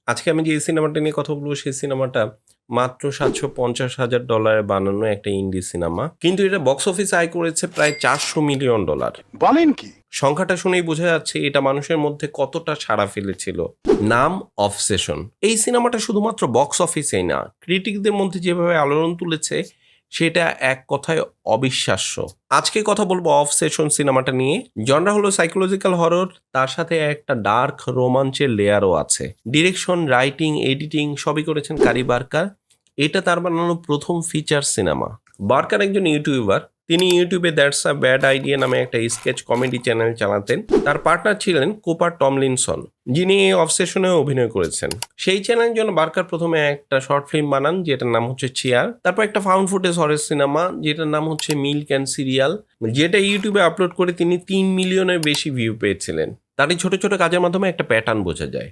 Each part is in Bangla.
আজকে আমি যে সিনেমাটা নিয়ে কথা বলবো সেই সিনেমাটা মাত্র $750,000 বানানো একটা ইন্ডি সিনেমা, কিন্তু এটা বক্স অফিস আয় করেছে প্রায় $400 মিলিয়ন। বলেন কি? সংখ্যাটা শুনেই বোঝা যাচ্ছে এটা মানুষের মধ্যে কতটা সাড়া ফেলেছিল। নাম অবসেশন। এই সিনেমাটা শুধুমাত্র বক্স অফিসেই না, ক্রিটিকদের মধ্যে যেভাবে আলোড়ন তুলেছে সেটা এক কথায় অবিশ্বাস্য। আজকে কথা বলবো অবসেশন সিনেমাটা নিয়ে। জনরা হলো সাইকোলজিক্যাল হরর, তার সাথে একটা ডার্ক রোমাঞ্চের লেয়ারও আছে। ডিরেকশন, রাইটিং, এডিটিং সবই করেছেন কারি বার্কার। এটা তার বানানো প্রথম ফিচার সিনেমা। বার্কার একজন ইউটিউবার। তিনি ইউটিউবে দ্যাটস আ ব্যাড আইডিয়া নামে একটা স্কেচ কমেডি চ্যানেল চালাতেন। তার পার্টনার ছিলেন কুপার টমলিনসন, যিনি এই অবসেশনে অভিনয় করেছেন। সেই চ্যানেলের জন্য বার্কার প্রথমে একটা শর্ট ফিল্ম বানান যেটার নাম হচ্ছে চেয়ার। তারপর একটা ফাউন্ড ফুটেজ হরর সিনেমা যেটার নাম হচ্ছে মিল্ক অ্যান্ড সিরিয়াল, যেটা ইউটিউবে আপলোড করে তিনি 3 মিলিয়নের বেশি ভিউ পেয়েছিলেন। তার এই ছোট ছোট কাজের মাধ্যমে একটা প্যাটার্ন বোঝা যায়।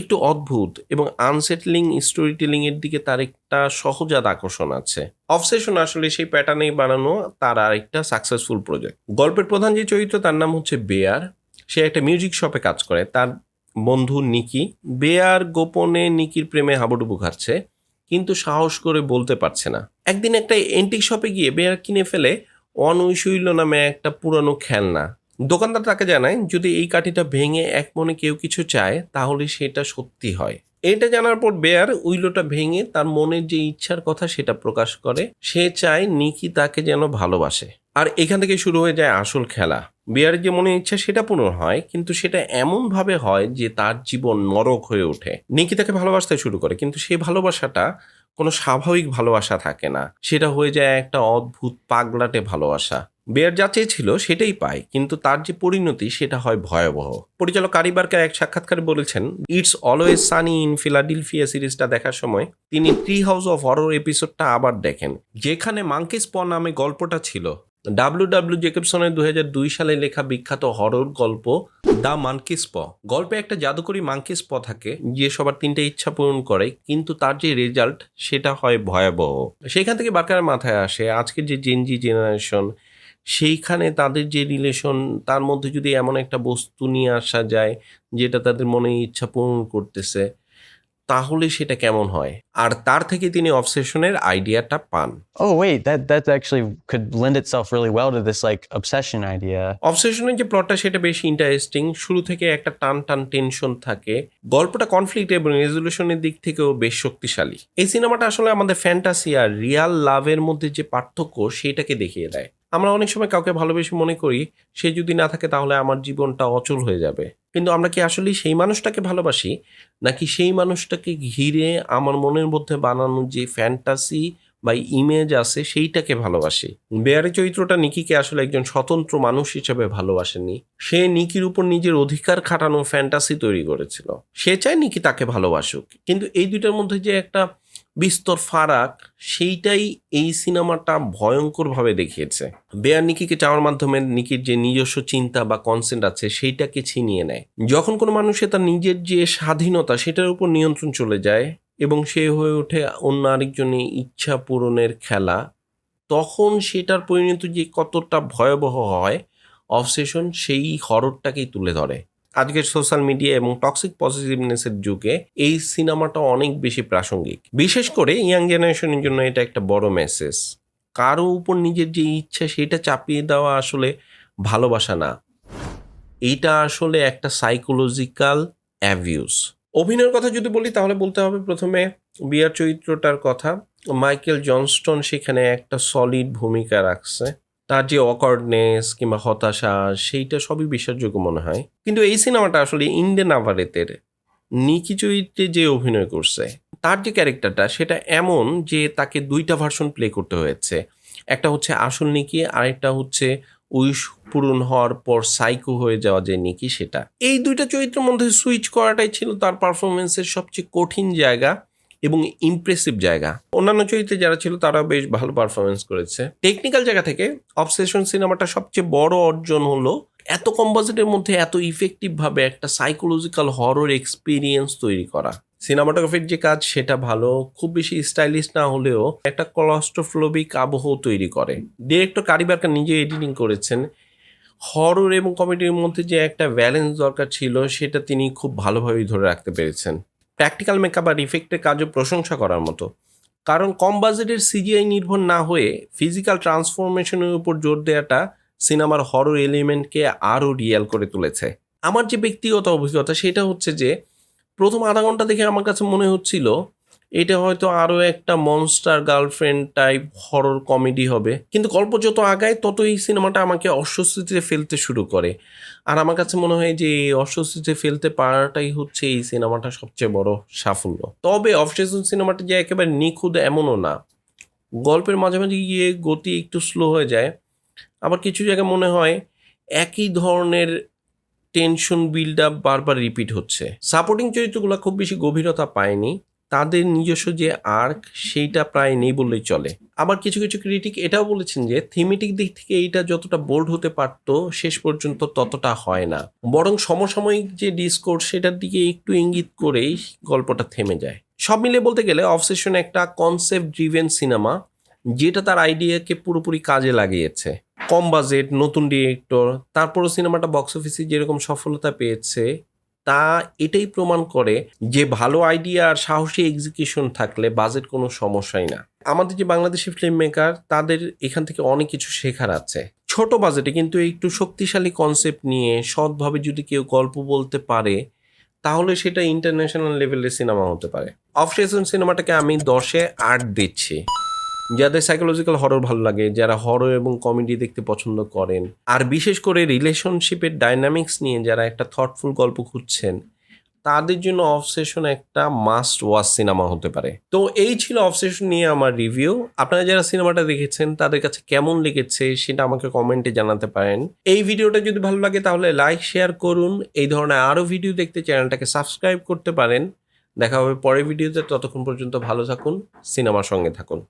একটু অদ্ভুত এবং আনসেটলিং স্টোরি টেলিং এর দিকে তার একটা সহজাত আকর্ষণ আছে। অবসেশন আসলে সেই প্যাটার্নেই বানানো তার আরেকটা সাকসেসফুল প্রজেক্ট। গল্পের প্রধান যে চরিত্র তার নাম হচ্ছে বেয়ার। সে একটা মিউজিক শপে কাজ করে। তার বন্ধু নিকি। বেয়ার গোপনে নিকির প্রেমে হাবুডুবু খাচ্ছে, কিন্তু সাহস করে বলতে পারছে না। একদিন একটা এন্টিক শপে গিয়ে বেয়ার কিনে ফেলে অনৈশৈল্য নামে একটা পুরানো খেলনা। দোকানদার তাকে জানায় যদি এই কাঠিটা ভেঙে এক মনে কেউ কিছু চায় তাহলে সেটা সত্যি হয়। এটা জানার পর বেয়ার উইলোটা ভেঙে তার মনের যে ইচ্ছার কথা সেটা প্রকাশ করে। সে চায় নিকি তাকে যেন ভালোবাসে। আর এখান থেকে শুরু হয়ে যায় আসল খেলা। বেয়ারের যে মনের ইচ্ছা সেটা পূরণ হয়, কিন্তু সেটা এমন ভাবে হয় যে তার জীবন নরক হয়ে ওঠে। নিকি তাকে ভালোবাসতে শুরু করে, কিন্তু সেই ভালোবাসাটা কোনো স্বাভাবিক ভালোবাসা থাকে না। সেটা হয়ে যায় একটা অদ্ভুত পাগলাটে ভালোবাসা। বেয়ার যা চেয়েছিল সেটাই পায়, কিন্তু তার যে পরিণতি সেটা হয় ভয়াবহ। পরিচালক কারি বার্কার এক সাক্ষাৎকারে বলেছেন, it's always Sunny in Philadelphia সিরিজটা দেখার সময় তিনি ট্রি হাউস অফ হরর এপিসোডটা আবার দেখেন, যেখানে মাঙ্কিস প নামে গল্পটা ছিল। ডাব্লিউ জেকবসনের 2002 সালে লেখা বিখ্যাত হরর গল্প দ্য মাঙ্কিস প। গল্পে একটা জাদুকরী মাঙ্কিস প থাকে যে সবার 3টে ইচ্ছা পূরণ করে, কিন্তু তার যে রেজাল্ট সেটা হয় ভয়াবহ। সেখান থেকে বার্কারের মাথায় আসে আজকের যে জেনজি জেনারেশন, সেইখানে তাদের যে রিলেশন, তার মধ্যে যদি এমন একটা বস্তু নিয়ে আসা যায় যেটা তাদের মনে ইচ্ছা পূরণ করতেছে, তাহলে সেটা কেমন হয়। আর তার থেকে তিনি অবসেশনের আইডিয়াটা পান। Oh wait, that actually could lend itself really well to this like obsession idea. অবসেশনের যে প্লটটা সেটা বেশ ইন্টারেস্টিং। শুরু থেকে একটা টান টান টেনশন থাকে। গল্পটা কনফ্লিক্ট এবং রেজলিউশনের দিক থেকেও বেশ শক্তিশালী। এই সিনেমাটা আসলে আমাদের ফ্যান্টাসি আর রিয়াল লাভের মধ্যে যে পার্থক্য সেটাকে দেখিয়ে দেয়। আমরা অনেক সময় কাউকে ভালোবেসে মনে করি সে যদি না থাকে তাহলে আমার জীবনটা অচল হয়ে যাবে, কিন্তু আমরা কি আসলে সেই মানুষটাকে ভালোবাসি, নাকি সেই মানুষটাকে ঘিরে আমার মনের মধ্যে বানানো যে ফ্যান্টাসি বা ইমেজ আছে সেইটাকে ভালোবাসি। বেয়ারের চরিত্রটা নিকিকে আসলে একজন স্বতন্ত্র মানুষ হিসেবে ভালোবাসেনি। সে নিকির উপর নিজের অধিকার খাটানো ফ্যান্টাসি তৈরি করেছিল। সে চায় নিকি তাকে ভালোবাসুক, কিন্তু এই দুইটার মধ্যে যে একটা বিস্তর ফারাক, সেইটাই এই সিনেমাটা ভয়ঙ্করভাবে দেখিয়েছে। বেয়ার নিকিকে চাওয়ার মাধ্যমে নিকির যে নিজস্ব চিন্তা বা কনসেন্ট আছে সেইটাকে ছিনিয়ে নেয়। যখন কোনো মানুষের তার নিজের যে স্বাধীনতা সেটার উপর নিয়ন্ত্রণ চলে যায় এবং সে হয়ে ওঠে অন্য আরেকজনের ইচ্ছা পূরণের খেলা, তখন সেটার পরিণতি যে কতটা ভয়াবহ হয়, অবসেশন সেই হররটাকেই তুলে ধরে। আজকের সোশ্যাল মিডিয়া এবং টক্সিক পজিটিভনেসের যুগে এই সিনেমাটা অনেক বেশি প্রাসঙ্গিক। বিশেষ করে ইয়াং জেনারেশনের জন্য এটা একটা বড় মেসেজ। কারো উপর নিজের যে ইচ্ছা সেটা চাপিয়ে দেওয়া আসলে ভালোবাসা না, এইটা আসলে একটা সাইকোলজিক্যাল অ্যাবিউজ। অভিনয়ের কথা যদি বলি তাহলে বলতে হবে প্রথমে বিয়ার চরিত্রটার কথা। মাইকেল জনস্টন সেখানে একটা সলিড ভূমিকা রাখছে। তার যে অকওয়ার্ডনেস কিংবা হতাশা সেইটা সবই বিশ্বাসযোগ্য মনে হয়। কিন্তু এই সিনেমাটা আসলে ইন্ডে নাভারেতের নিকি চরিত্রে যে অভিনয় করছে, তার যে ক্যারেক্টারটা সেটা এমন যে তাকে 2টা ভার্সন প্লে করতে হয়েছে। একটা হচ্ছে আসল নিকি, আরেকটা হচ্ছে উইশ পূরণ হওয়ার পর সাইকো হয়ে যাওয়া যে নিকি সেটা। এই 2টা চরিত্রের মধ্যে সুইচ করাটাই ছিল তার পারফরমেন্সের সবচেয়ে কঠিন জায়গা এবং ইমপ্রেসিভ জায়গা। অন্যান্য চরিত্রে যারা ছিল তারাও বেশ ভালো পারফরমেন্স করেছে। টেকনিক্যাল জায়গা থেকে অবসেশন সিনেমাটা সবচেয়ে বড় অর্জন হলো এত কম বাজেটের মধ্যে এত ইফেক্টিভভাবে একটা সাইকোলজিক্যাল হরর এক্সপিরিয়েন্স তৈরি করা। সিনেমাটোগ্রাফির যে কাজ সেটা ভালো, খুব বেশি স্টাইলিশ না হলেও একটা ক্লস্ট্রোফোবিক আবহ তৈরি করে। ডিরেক্টর কারি বার্কার নিজে এডিটিং করেছেন। হরর এবং কমেডির মধ্যে যে একটা ব্যালেন্স দরকার ছিল সেটা তিনি খুব ভালোভাবেই ধরে রাখতে পেরেছেন। প্র্যাকটিক্যাল মেকআপ আর ইফেক্টের কাজও প্রশংসা করার মতো, কারণ কম বাজেটের সিজিআই নির্ভর না হয়ে ফিজিক্যাল ট্রান্সফরমেশনের উপর জোর দেওয়াটা সিনেমার হরর এলিমেন্টকে আরও রিয়েল করে তুলেছে। আমার যে ব্যক্তিগত অভিজ্ঞতা সেটা হচ্ছে যে প্রথম আধা ঘন্টা দেখে আমার কাছে মনে হচ্ছিল এটা হয়তো আরও একটা monster girlfriend type horror comedy হবে, কিন্তু গল্প যত আগায় তত এই সিনেমাটা আমাকে অস্বস্তিতে ফেলতে শুরু করে। আর আমার কাছে মনে হয় যে এই অস্বস্তিতে ফেলতে পারাটাই হচ্ছে এই সিনেমাটা সবচেয়ে বড় সাফল্য। তবে অবসেশন সিনেমাটা যে একেবারে নিখুঁত এমনও না, গল্পের মাঝে মাঝে গিয়ে গতি একটু স্লো হয়ে যায়, আবার কিছু জায়গায় মনে হয় একই ধরনের টেনশন বিল্ড আপ বারবার রিপিট হচ্ছে। সাপোর্টিং চরিত্রগুলো খুব বেশি গভীরতা পায়নি, তাদের নিজস্ব যে আর্ক সেইটা প্রায় নেই বললেই চলে। আবার কিছু কিছু ক্রিটিক এটাও বলেছেন যে থিমেটিক দিক থেকে এইটা যতটা বোল্ড হতে পারত শেষ পর্যন্ত ততটা হয় না, বরং সমসাময়িক যে ডিসকোর্স সেটার দিকে একটু ইঙ্গিত করেই গল্পটা থেমে যায়। সব মিলে বলতে গেলে অবসেশন একটা কনসেপ্ট ড্রিভেন সিনেমা, যেটা তার আইডিয়াকে পুরোপুরি কাজে লাগিয়েছে। কম বাজেট, নতুন ডিরেক্টর, তারপরও সিনেমাটা বক্স অফিসে যেরকম সফলতা পেয়েছে তা এটাই প্রমাণ করে যে ভালো আইডিয়া আর সাহসী এক্সিকিউশন থাকলে বাজেট কোনো সমস্যাই না। আমাদের যে বাংলাদেশি ফিল্ম মেকার তাদের এখান থেকে অনেক কিছু শেখার আছে। ছোট বাজেটে কিন্তু একটু শক্তিশালী কনসেপ্ট নিয়ে সৎভাবে যদি কেউ গল্প বলতে পারে তাহলে সেটা ইন্টারন্যাশনাল লেভেলের সিনেমা হতে পারে। অবসেশন সিনেমাটাকে আমি 10-এ 8 দিচ্ছি। যাদের সাইকোলজিক্যাল হরর ভালো লাগে, যারা হরর এবং কমেডি দেখতে পছন্দ করেন, আর বিশেষ করে রিলেশনশিপের ডাইনামিক্স নিয়ে যারা একটা থটফুল গল্প খুঁজছেন, তাদের জন্য অবসেশন একটা মাস্ট ওয়াচ সিনেমা হতে পারে। তো এই ছিল অবসেশন নিয়ে আমার রিভিউ। আপনারা যারা সিনেমাটা দেখেছেন তাদের কাছে কেমন লেগেছে সেটা আমাকে কমেন্টে জানাতে পারেন। এই ভিডিওটা যদি ভালো লাগে তাহলে লাইক শেয়ার করুন। এই ধরনের আরও ভিডিও দেখতে চ্যানেলটাকে সাবস্ক্রাইব করতে পারেন। দেখা হবে পরের ভিডিওতে, ততক্ষণ পর্যন্ত ভালো থাকুন, সিনেমার সঙ্গে থাকুন।